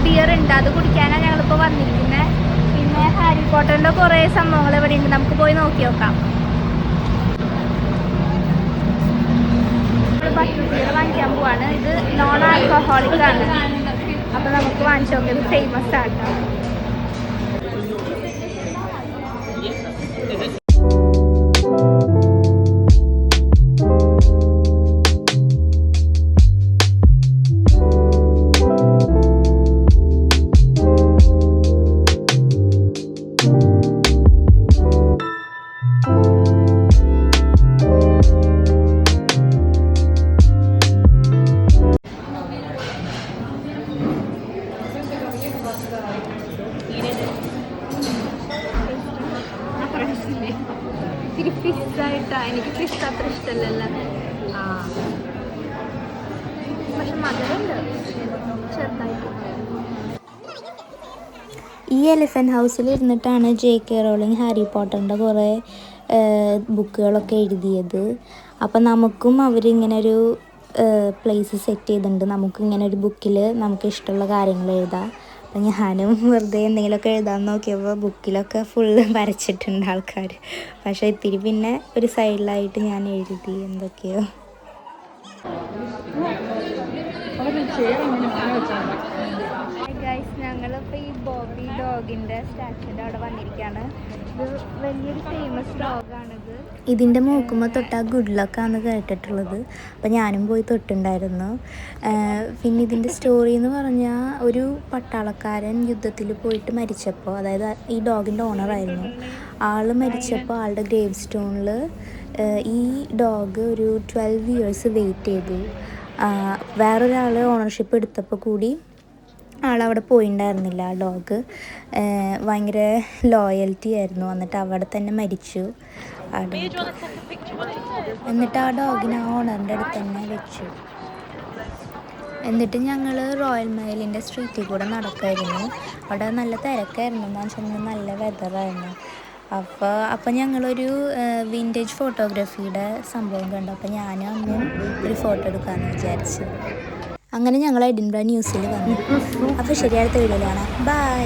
Beer ഉണ്ട്, അത് കുടിക്കാനാണ് ഞങ്ങളിപ്പോൾ വന്നിരിക്കുന്നത്. പിന്നെ ഹാരി പോട്ടറിൻ്റെ കുറേ സംഭവങ്ങൾ ഇവിടെ ഉണ്ട്, നമുക്ക് പോയി നോക്കി നോക്കാം. നമ്മൾ ബട്ടർ ബിയർ വാങ്ങിക്കാൻ പോവാണ്. ഇത് നോൺ ആൽക്കഹോളിക് ആണ്. അപ്പോൾ നമുക്ക് വാങ്ങിച്ചു നോക്കാം. ഇത് ഫേമസ് ആട്ടോ. ഇത്തിരി പിസ്സായിട്ടാ, എനിക്ക് പിസ്സ അത്ര ഇഷ്ടമല്ലല്ലോ. പക്ഷെ മധുരമുണ്ട് ചെറുതായിട്ട്. ഈ എലിഫൻറ്റ് ഹൗസിൽ ഇരുന്നിട്ടാണ് JK റോളിങ് ഹാരി പോട്ടറിൻ്റെ കുറേ ബുക്കുകളൊക്കെ എഴുതിയത്. അപ്പം നമുക്കും അവരിങ്ങനെ ഒരു പ്ലേസ് സെറ്റ് ചെയ്തിട്ടുണ്ട്. നമുക്കിങ്ങനെ ഒരു ബുക്കിൽ നമുക്ക് ഇഷ്ടമുള്ള കാര്യങ്ങൾ എഴുതാം. അപ്പം ഞാനും വെറുതെ എന്തെങ്കിലുമൊക്കെ എഴുതാൻ നോക്കിയപ്പോൾ ബുക്കിലൊക്കെ ഫുള്ള് വരച്ചിട്ടുണ്ട് ആൾക്കാർ. പക്ഷേ ഇത്തിരി പിന്നെ ഒരു സൈഡിലായിട്ട് ഞാൻ എഴുതി എന്തൊക്കെയോ. ഗൈസ്, ഞങ്ങളിപ്പോൾ ഈ ബോബി ഡോഗിൻ്റെ സ്റ്റാച്യൂൻ്റെ അവിടെ വന്നിരിക്കുകയാണ്. ഇത് വലിയൊരു ഫേമസ് ഡോഗാണിത്. ഇതിൻ്റെ മൂക്കുമ്പോൾ തൊട്ടാൽ ഗുഡ് ലക്കാന്ന് കേട്ടിട്ടുള്ളത്. അപ്പോൾ ഞാനും പോയി തൊട്ടുണ്ടായിരുന്നു. പിന്നെ ഇതിൻ്റെ സ്റ്റോറി എന്ന് പറഞ്ഞാൽ ഒരു പട്ടാളക്കാരൻ യുദ്ധത്തിൽ പോയിട്ട് മരിച്ചപ്പോൾ, അതായത് ഈ ഡോഗിൻ്റെ ഓണറായിരുന്നു, ആൾ മരിച്ചപ്പോൾ ആളുടെ ഗ്രേവ് സ്റ്റോണിൽ ഈ ഡോഗ് ഒരു 12 ഇയേഴ്സ് വെയിറ്റ് ചെയ്തു. വേറൊരാൾ ഓണർഷിപ്പ് എടുത്തപ്പോൾ കൂടി ആളവിടെ പോയിട്ടുണ്ടായിരുന്നില്ല. ആ ഡോഗ് ഭയങ്കര ലോയൽറ്റി ആയിരുന്നു. എന്നിട്ട് അവിടെ തന്നെ മരിച്ചു ആ ഡോഗ്. എന്നിട്ട് ആ ഡോഗിനെ ആ ഓണറിൻ്റെ അടുത്ത് തന്നെ വെച്ചു. എന്നിട്ട് ഞങ്ങൾ റോയൽ മൈലിൻ്റെ സ്ട്രീറ്റിൽ കൂടെ നടക്കുമായിരുന്നു. അവിടെ നല്ല തിരക്കായിരുന്നു. എന്ന് വെച്ചാൽ നല്ല വെതറായിരുന്നു. അപ്പോൾ ഞങ്ങളൊരു വിൻറ്റേജ് ഫോട്ടോഗ്രാഫിയുടെ സംഭവം കണ്ടു. അപ്പോൾ ഞാനും അമ്മയും ഒരു ഫോട്ടോ എടുക്കാമെന്ന് വിചാരിച്ചു. അങ്ങനെ ഞങ്ങൾ എഡിൻബറ ന്യൂസിൽ വന്നു. അപ്പോൾ ശരി, അടുത്ത വീഡിയോയിലാണ്. ബൈ.